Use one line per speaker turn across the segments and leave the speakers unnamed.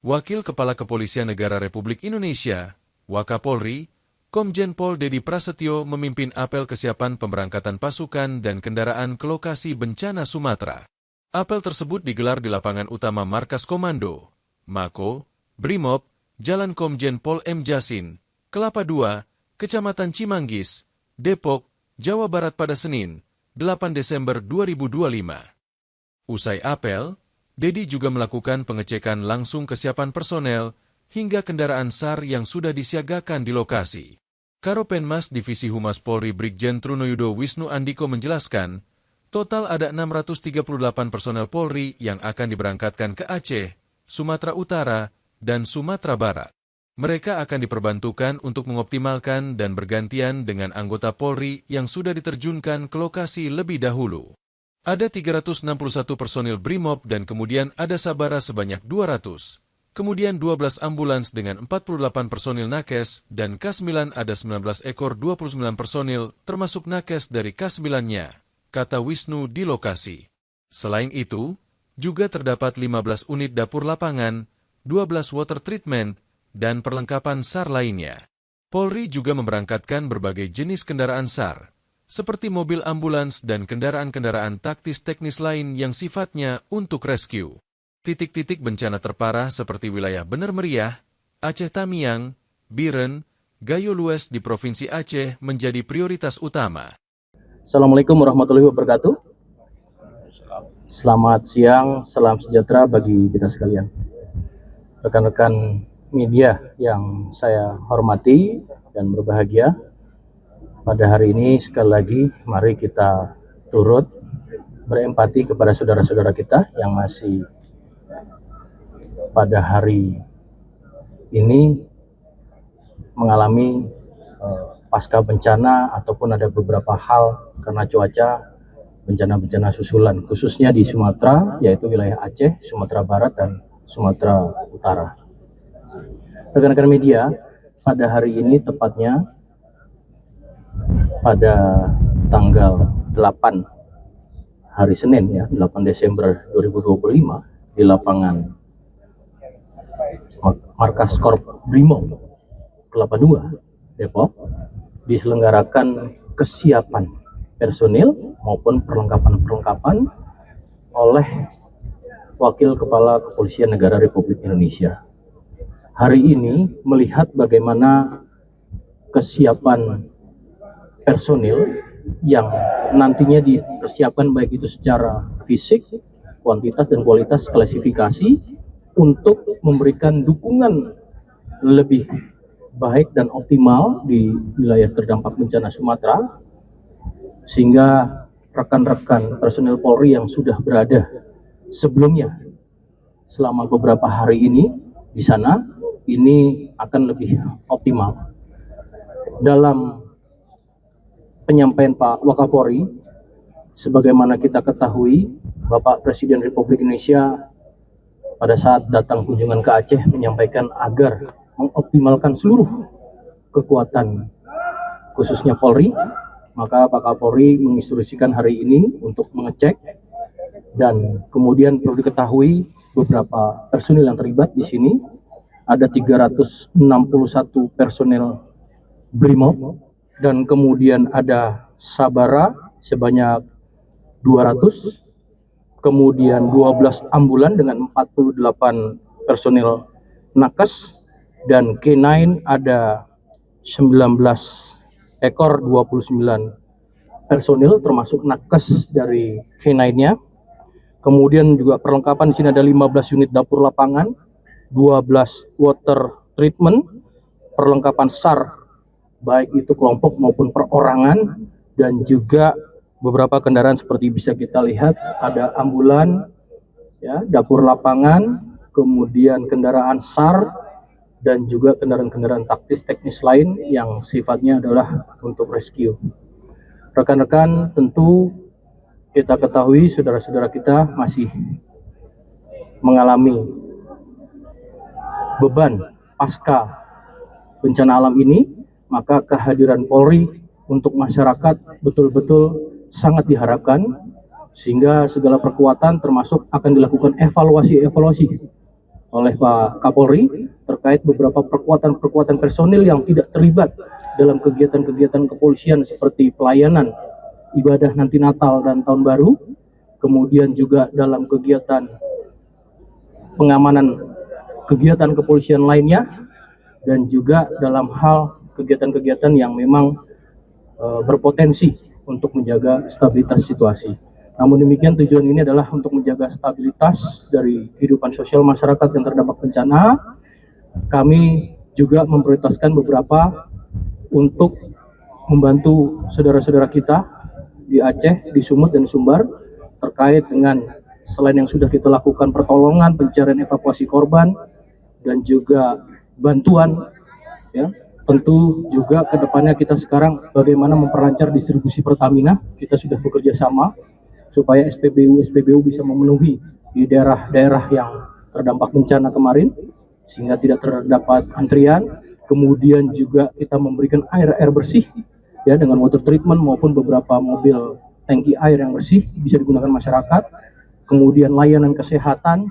Wakil Kepala Kepolisian Negara Republik Indonesia, Wakapolri, Komjen Pol Dedi Prasetyo memimpin apel kesiapan pemberangkatan pasukan dan kendaraan ke lokasi bencana Sumatera. Apel tersebut digelar di lapangan utama Markas Komando, Mako, Brimob, Jalan Komjen Pol M. Jasin, Kelapa II, Kecamatan Cimanggis, Depok, Jawa Barat pada Senin, 8 Desember 2025. Usai apel, Dedi juga melakukan pengecekan langsung kesiapan personel hingga kendaraan SAR yang sudah disiagakan di lokasi. Karopenmas Divisi Humas Polri Brigjen Trunoyudo Wisnu Andiko menjelaskan, total ada 638 personel Polri yang akan diberangkatkan ke Aceh, Sumatera Utara, dan Sumatera Barat. Mereka akan diperbantukan untuk mengoptimalkan dan bergantian dengan anggota Polri yang sudah diterjunkan ke lokasi lebih dahulu. Ada 361 personil Brimob dan kemudian ada Sabara sebanyak 200. Kemudian 12 ambulans dengan 48 personil Nakes dan K9 ada 19 ekor 29 personil termasuk Nakes dari K9-nya, kata Wisnu di lokasi. Selain itu, juga terdapat 15 unit dapur lapangan, 12 water treatment, dan perlengkapan SAR lainnya. Polri juga memberangkatkan berbagai jenis kendaraan SAR, seperti mobil ambulans dan kendaraan-kendaraan taktis teknis lain yang sifatnya untuk rescue. Titik-titik bencana terparah seperti wilayah Bener Meriah, Aceh Tamiang, Biren, Gayo Lues di Provinsi Aceh menjadi prioritas utama.
Assalamualaikum warahmatullahi wabarakatuh. Selamat siang, salam sejahtera bagi kita sekalian. Rekan-rekan media yang saya hormati dan berbahagia, pada hari ini sekali lagi mari kita turut berempati kepada saudara-saudara kita yang masih pada hari ini mengalami pasca bencana ataupun ada beberapa hal karena cuaca bencana-bencana susulan, khususnya di Sumatera, yaitu wilayah Aceh, Sumatera Barat, dan Sumatera Utara. Rekan-rekan media, pada hari ini tepatnya pada tanggal 8 hari Senin ya, 8 Desember 2025 di lapangan Markas Korp Brimob Kelapa II, Depok, diselenggarakan kesiapan personil maupun perlengkapan-perlengkapan oleh Wakil Kepala Kepolisian Negara Republik Indonesia. Hari ini melihat bagaimana kesiapan personil yang nantinya dipersiapkan baik itu secara fisik, kuantitas dan kualitas klasifikasi untuk memberikan dukungan lebih baik dan optimal di wilayah terdampak bencana Sumatera, sehingga rekan-rekan personil Polri yang sudah berada sebelumnya selama beberapa hari ini di sana ini akan lebih optimal. Dalam penyampaian Pak Wakapolri, sebagaimana kita ketahui, Bapak Presiden Republik Indonesia pada saat datang kunjungan ke Aceh menyampaikan agar mengoptimalkan seluruh kekuatan khususnya Polri, maka Pak Kapolri menginstruksikan hari ini untuk mengecek, dan kemudian perlu diketahui beberapa personil yang terlibat di sini. Ada 361 personil Brimob dan kemudian ada Sabara sebanyak 200, kemudian 12 ambulan dengan 48 personil Nakes, dan K9 ada 19 ekor 29 personil termasuk Nakes dari K9-nya. Kemudian juga perlengkapan di sini ada 15 unit dapur lapangan, 12 water treatment, perlengkapan SAR baik itu kelompok maupun perorangan, dan juga beberapa kendaraan seperti bisa kita lihat ada ambulan ya, dapur lapangan, kemudian kendaraan SAR, dan juga kendaraan-kendaraan taktis teknis lain yang sifatnya adalah untuk rescue. Rekan-rekan, tentu kita ketahui saudara-saudara kita masih mengalami beban pasca bencana alam ini, maka kehadiran Polri untuk masyarakat betul-betul sangat diharapkan, sehingga segala perkuatan termasuk akan dilakukan evaluasi oleh Pak Kapolri terkait beberapa perkuatan personil yang tidak terlibat dalam kegiatan-kegiatan kepolisian seperti pelayanan ibadah nanti Natal dan Tahun Baru, kemudian juga dalam kegiatan pengamanan kegiatan kepolisian lainnya, dan juga dalam hal kegiatan-kegiatan yang memang berpotensi untuk menjaga stabilitas situasi. Namun demikian, tujuan ini adalah untuk menjaga stabilitas dari kehidupan sosial masyarakat yang terdampak bencana. Kami juga memprioritaskan beberapa untuk membantu saudara-saudara kita di Aceh, di Sumut dan Sumbar terkait dengan selain yang sudah kita lakukan pertolongan, pencarian evakuasi korban dan juga bantuan, ya. Tentu juga kedepannya kita sekarang bagaimana memperlancar distribusi Pertamina. Kita sudah bekerja sama supaya SPBU bisa memenuhi di daerah-daerah yang terdampak bencana kemarin sehingga tidak terdapat antrian. Kemudian juga kita memberikan air bersih, ya, dengan water treatment maupun beberapa mobil tangki air yang bersih bisa digunakan masyarakat. Kemudian layanan kesehatan,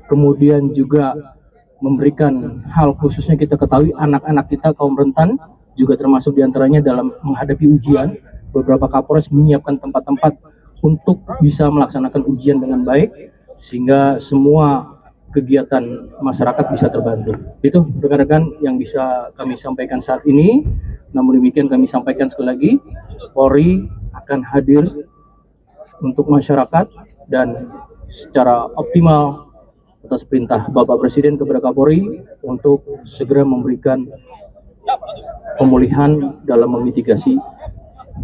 kemudian juga memberikan hal khususnya kita ketahui anak-anak kita kaum rentan juga termasuk diantaranya dalam menghadapi ujian. Beberapa Kapolres menyiapkan tempat-tempat untuk bisa melaksanakan ujian dengan baik sehingga semua kegiatan masyarakat bisa terbantu. Itu rekan-rekan yang bisa kami sampaikan saat ini. Namun demikian kami sampaikan sekali lagi, Polri akan hadir untuk masyarakat dan secara optimal atas perintah Bapak Presiden kepada Kapolri untuk segera memberikan pemulihan dalam memitigasi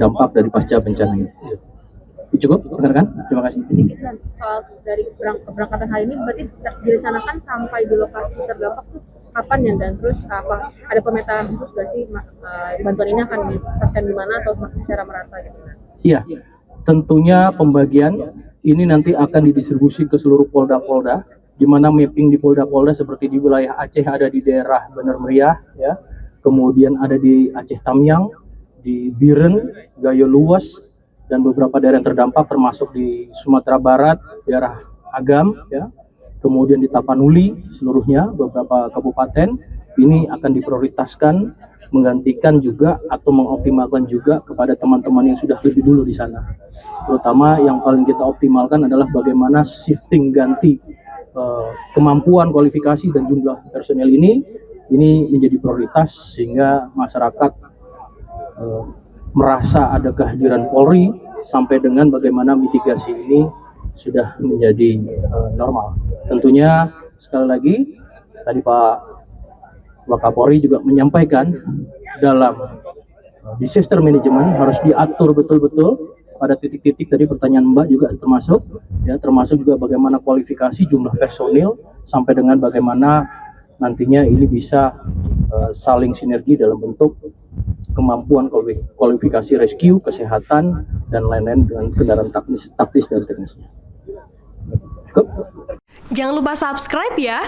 dampak dari pasca bencana ini. Cukup, rekan-rekan? Terima kasih.
Dan soal dari keberangkatan hari ini berarti direncanakan sampai di lokasi terdampak tuh kapan ya, dan terus apa ada pemetaan khusus nggak sih bantuan ini akan dipusatkan di mana atau secara merata gitu?
Iya, tentunya pembagian ini nanti akan didistribusi ke seluruh polda-polda, di mana mapping di polda-polda seperti di wilayah Aceh ada di daerah Bener Meriah, ya, kemudian ada di Aceh Tamiang, di Biren, Gayo Luas, dan beberapa daerah yang terdampak termasuk di Sumatera Barat, daerah Agam, ya, kemudian di Tapanuli seluruhnya beberapa kabupaten ini akan diprioritaskan menggantikan juga atau mengoptimalkan juga kepada teman-teman yang sudah lebih dulu di sana. Terutama yang paling kita optimalkan adalah bagaimana shifting ganti kemampuan, kualifikasi dan jumlah personel ini menjadi prioritas sehingga masyarakat merasa ada kehadiran Polri sampai dengan bagaimana mitigasi ini sudah menjadi normal. Tentunya sekali lagi tadi Pak Wakapolri juga menyampaikan dalam disaster management harus diatur betul-betul pada titik-titik tadi pertanyaan Mbak juga termasuk juga bagaimana kualifikasi jumlah personil sampai dengan bagaimana nantinya ini bisa saling sinergi dalam bentuk kemampuan kualifikasi rescue, kesehatan dan lain-lain dengan kendaraan taktis dan teknisnya. Cukup.
Jangan lupa subscribe ya.